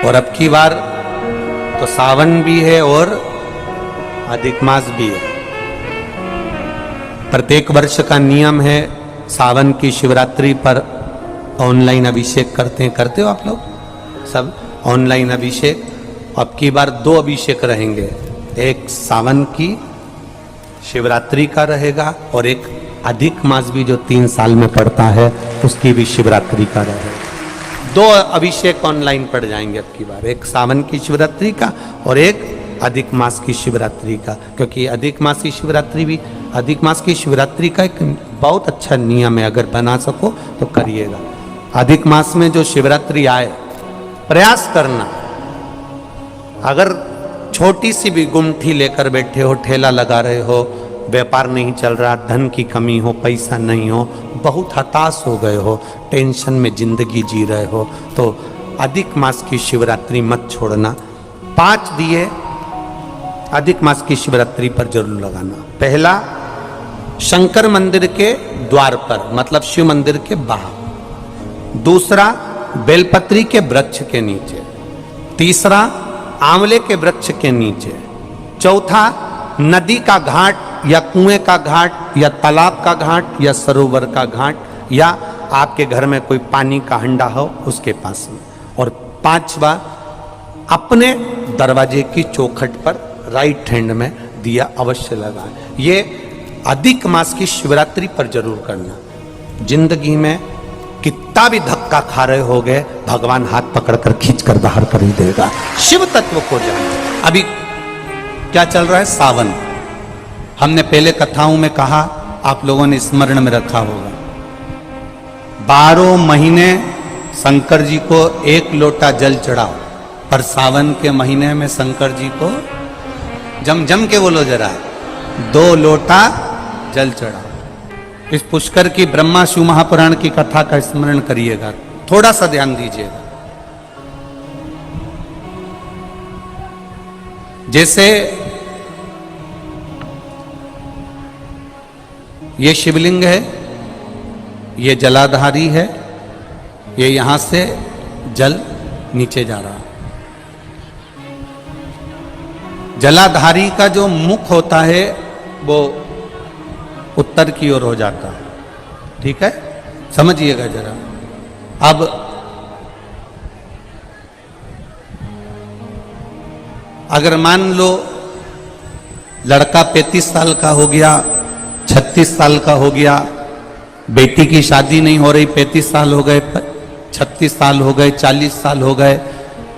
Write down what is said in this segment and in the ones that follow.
और अब की बार तो सावन भी है और अधिक मास भी है। प्रत्येक वर्ष का नियम है, सावन की शिवरात्रि पर ऑनलाइन अभिषेक करते हो आप लोग सब ऑनलाइन अभिषेक। अब की बार 2 अभिषेक रहेंगे, एक सावन की शिवरात्रि का रहेगा और एक अधिक मास भी जो 3 साल में पड़ता है उसकी भी शिवरात्रि का रहेगा। 2 अभिषेक ऑनलाइन पड़ जाएंगे अब की बार, एक सावन की शिवरात्रि का और एक अधिक मास की शिवरात्रि का। क्योंकि अधिक मास की शिवरात्रि का एक बहुत अच्छा नियम है, अगर बना सको तो करिएगा। अधिक मास में जो शिवरात्रि आए प्रयास करना, अगर छोटी सी भी गुमठी लेकर बैठे हो, ठेला लगा रहे हो, व्यापार नहीं चल रहा, धन की कमी हो, पैसा नहीं हो, बहुत हताश हो गए हो, टेंशन में जिंदगी जी रहे हो, तो अधिक मास की शिवरात्रि मत छोड़ना। 5 दिए अधिक मास की शिवरात्रि पर जरूर लगाना। पहला शंकर मंदिर के द्वार पर, मतलब शिव मंदिर के बाहर। दूसरा बेलपत्री के वृक्ष के नीचे। तीसरा आंवले के वृक्ष के नीचे। चौथा नदी का घाट या कुएं का घाट या तालाब का घाट या सरोवर का घाट या आपके घर में कोई पानी का हंडा हो उसके पास में। और 5वां अपने दरवाजे की चौखट पर राइट हैंड में दिया अवश्य लगाएं। ये अधिक मास की शिवरात्रि पर जरूर करना। जिंदगी में कितना भी धक्का खा रहे हो गए, भगवान हाथ पकड़कर खींचकर बाहर कर ही देगा। शिव तत्व को जानो। अभी क्या चल रहा है? सावन। हमने पहले कथाओं में कहा, आप लोगों ने स्मरण में रखा होगा, 12 महीने शंकर जी को 1 लोटा जल चढ़ाओ, पर सावन के महीने में शंकर जी को जम के बोलो जरा, 2 लोटा जल चढ़ाओ। इस पुष्कर की ब्रह्मा शिव महापुराण की कथा का स्मरण करिएगा, थोड़ा सा ध्यान दीजिएगा। जैसे ये शिवलिंग है, ये जलाधारी है, ये यहां से जल नीचे जा रहा है। जलाधारी का जो मुख होता है वो उत्तर की ओर हो जाता है, ठीक है, समझिएगा जरा। अब अगर मान लो लड़का 35 साल का हो गया, 36 साल का हो गया, बेटी की शादी नहीं हो रही, 35 साल हो गए, 36 साल हो गए, 40 साल हो गए,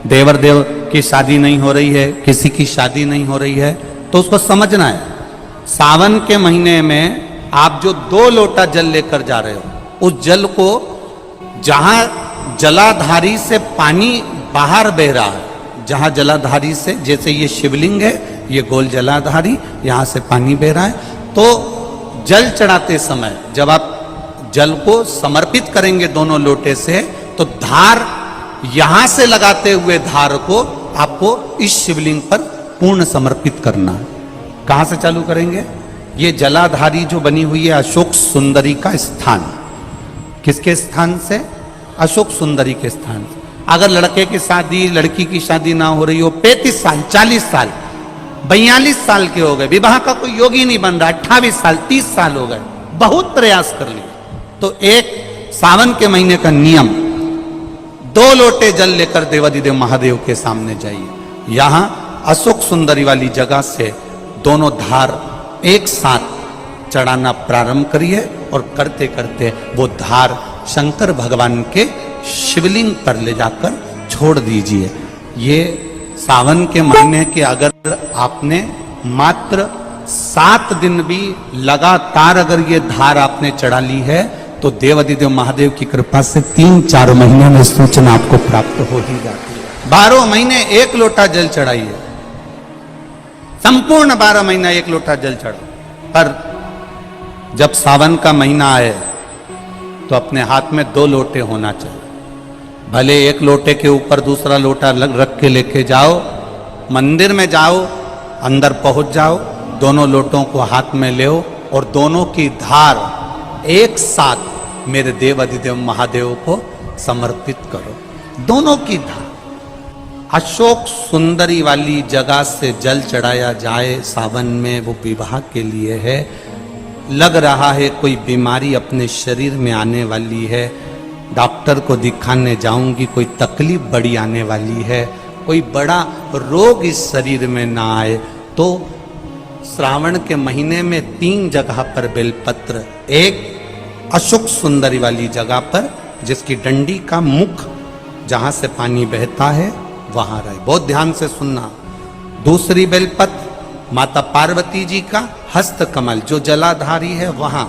देवर देव की शादी नहीं हो रही है, किसी की शादी नहीं हो रही है, तो उसको समझना है सावन के महीने में आप जो 2 लोटा जल लेकर जा रहे हो, उस जल को जहां जलाधारी से पानी बाहर बह रहा है, जहां जलाधारी से, जैसे ये शिवलिंग है, ये गोल जलाधारी, यहां से पानी बह रहा है, तो जल चढ़ाते समय जब आप जल को समर्पित करेंगे दोनों लोटे से, तो धार यहां से लगाते हुए धार को आपको इस शिवलिंग पर पूर्ण समर्पित करना है। कहां से चालू करेंगे? ये जलाधारी जो बनी हुई है अशोक सुंदरी का स्थान, किसके स्थान से? अशोक सुंदरी के स्थान से। अगर लड़के की शादी, लड़की की शादी ना हो रही हो, 35 साल, 40 साल, 42 साल के हो गए, विवाह का कोई योग ही नहीं बन रहा, 28 साल, 30 साल हो गए, बहुत प्रयास कर लिए, तो एक सावन के महीने का नियम, 2 लोटे जल लेकर देवाधिदेव महादेव के सामने जाइए। यहां अशोक सुंदरी वाली जगह से दोनों धार एक साथ चढ़ाना प्रारंभ करिए और करते करते वो धार शंकर भगवान के शिवलिंग पर ले जाकर छोड़ दीजिए। ये सावन के महीने के अगर आपने मात्र 7 दिन भी लगातार अगर ये धार आपने चढ़ा ली है, तो देवाधिदेव महादेव की कृपा से 3-4 महीने में सूचना आपको प्राप्त हो ही जाती है। 12 महीने 1 लोटा जल चढ़ाइए, संपूर्ण 12 महीना 1 लोटा जल चढ़ाओ। पर जब सावन का महीना आए तो अपने हाथ में 2 लोटे होना चाहिए। भले 1 लोटे के ऊपर दूसरा लोटा रख के लेके जाओ, मंदिर में जाओ, अंदर पहुंच जाओ, दोनों लोटों को हाथ में ले और दोनों की धार एक साथ मेरे देव अधिदेव महादेव को समर्पित करो। दोनों की धार अशोक सुंदरी वाली जगह से जल चढ़ाया जाए सावन में, वो विवाह के लिए है। लग रहा है कोई बीमारी अपने शरीर में आने वाली है, डॉक्टर को दिखाने जाऊंगी, कोई तकलीफ बड़ी आने वाली है, कोई बड़ा रोग इस शरीर में ना आए, तो श्रावण के महीने में 3 जगह पर बेलपत्र, एक अशोक सुंदरी वाली जगह पर जिसकी डंडी का मुख जहां से पानी बहता है वहां रहे, बहुत ध्यान से सुनना। दूसरी बेलपत्र माता पार्वती जी का हस्त कमल जो जलाधारी है वहां,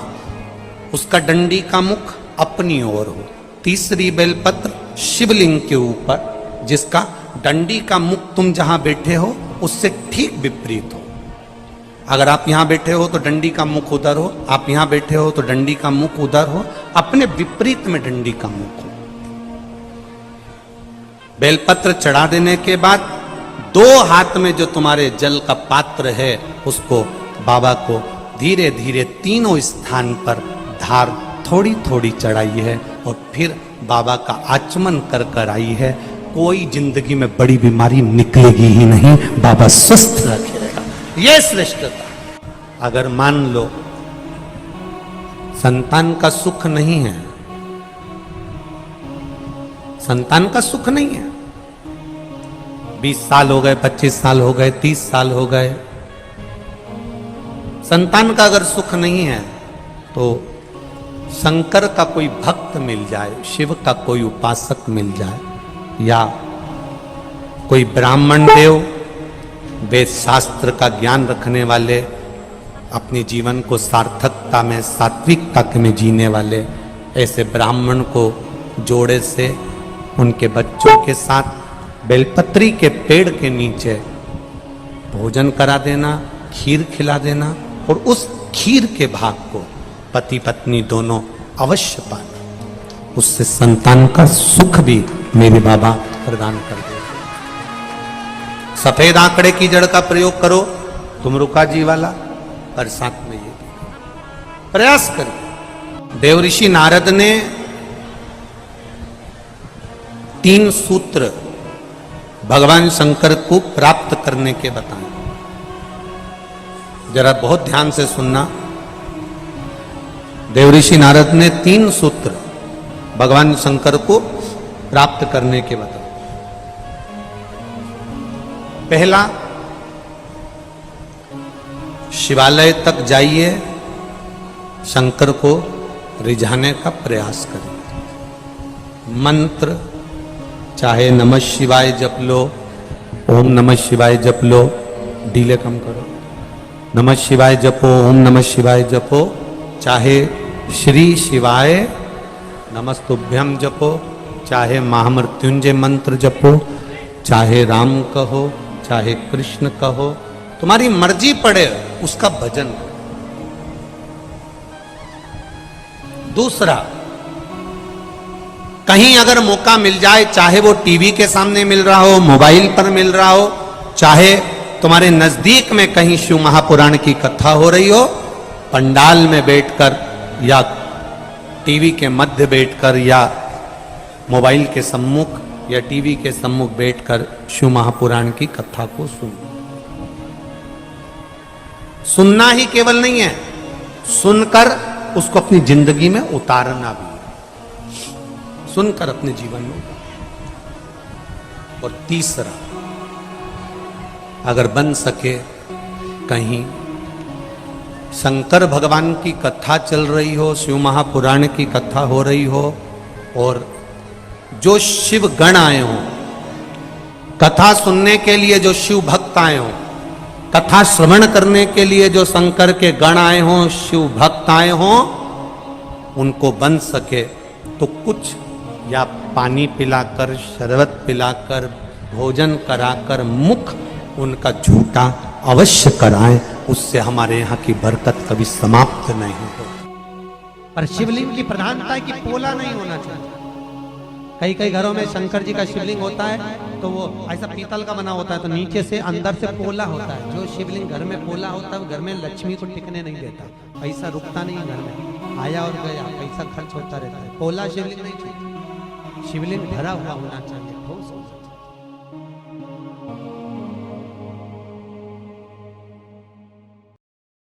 उसका डंडी का मुख अपनी ओर हो। तीसरी बेलपत्र शिवलिंग के ऊपर जिसका डंडी का मुख तुम जहां बैठे हो उससे ठीक विपरीत हो। अगर आप यहां बैठे हो तो डंडी का मुख उधर हो, आप यहां बैठे हो तो डंडी का मुख उधर हो, अपने विपरीत में डंडी का मुख हो। बेलपत्र चढ़ा देने के बाद 2 हाथ में जो तुम्हारे जल का पात्र है उसको बाबा को धीरे धीरे तीनों स्थान पर धार थोड़ी थोड़ी चढ़ाई है और फिर बाबा का आचमन कर कर आई है। कोई जिंदगी में बड़ी बीमारी निकलेगी ही नहीं, बाबा स्वस्थ रखेगा। यह श्रेष्ठता। अगर मान लो संतान का सुख नहीं है, संतान का सुख नहीं है, 20 साल हो गए, 25 साल हो गए, 30 साल हो गए, संतान का अगर सुख नहीं है तो शंकर का कोई भक्त मिल जाए, शिव का कोई उपासक मिल जाए, या कोई ब्राह्मण देव वेद शास्त्र का ज्ञान रखने वाले, अपने जीवन को सार्थकता में सात्विकता में जीने वाले, ऐसे ब्राह्मण को जोड़े से उनके बच्चों के साथ बेलपत्री के पेड़ के नीचे भोजन करा देना, खीर खिला देना, और उस खीर के भाग को पति पत्नी दोनों अवश्य पाना, उससे संतान का सुख भी मेरे बाबा प्रदान कर दे। सफेद आंकड़े की जड़ का प्रयोग करो तुम रुका जी वाला, और साथ में ये प्रयास करिए। देवऋषि नारद ने 3 सूत्र भगवान शंकर को प्राप्त करने के बताए। जरा बहुत ध्यान से सुनना। देवऋषि नारद ने 3 सूत्र भगवान शंकर को प्राप्त करने के बताए। पहला, शिवालय तक जाइए, शंकर को रिझाने का प्रयास करिए। मंत्र चाहे नमः शिवाय जप लो, ओम नमः शिवाय जप लो, डीले कम करो, नमः शिवाय जपो, ओम नमः शिवाय जपो, चाहे श्री शिवाय नमस्तुभ्यम जपो, चाहे महामृत्युंजय मंत्र जपो, चाहे राम कहो, चाहे कृष्ण कहो, तुम्हारी मर्जी पड़े उसका भजन करो। दूसरा, कहीं अगर मौका मिल जाए, चाहे वो टीवी के सामने मिल रहा हो, मोबाइल पर मिल रहा हो, चाहे तुम्हारे नजदीक में कहीं शिव महापुराण की कथा हो रही हो, पंडाल में बैठकर या टीवी के मध्य बैठकर या मोबाइल के सम्मुख या टीवी के सम्मुख बैठकर शिव महापुराण की कथा को सुनो। सुनना ही केवल नहीं है, सुनकर उसको अपनी जिंदगी में उतारना भी है, सुनकर अपने जीवन में। और तीसरा, अगर बन सके कहीं शंकर भगवान की कथा चल रही हो, शिव महापुराण की कथा हो रही हो, और जो शिव गण आए हो, कथा सुनने के लिए जो शिव भक्त आए हो, कथा श्रवण करने के लिए जो शंकर के गण आए हो, शिव भक्त आए हो, उनको बन सके तो कुछ या पानी पिलाकर, शरबत पिलाकर, भोजन कराकर मुख उनका झूठा अवश्य कराएं, उससे हमारे यहाँ की बरकत कभी समाप्त नहीं हो। पर शिवलिंग की प्रधानता है कि पोला नहीं होना चाहिए। कई कई घरों में शंकर जी का शिवलिंग होता है तो वो ऐसा पीतल का बना होता है, तो नीचे से अंदर से पोला होता है। जो शिवलिंग घर में पोला होता है, घर में लक्ष्मी को टिकने नहीं देता, पैसा रुकता नहीं घर में, आया और गया पैसा खर्च होता रहता है। पोला शिवलिंग नहीं चाहिए, शिवलिंग भरा हुआ होना चाहिए।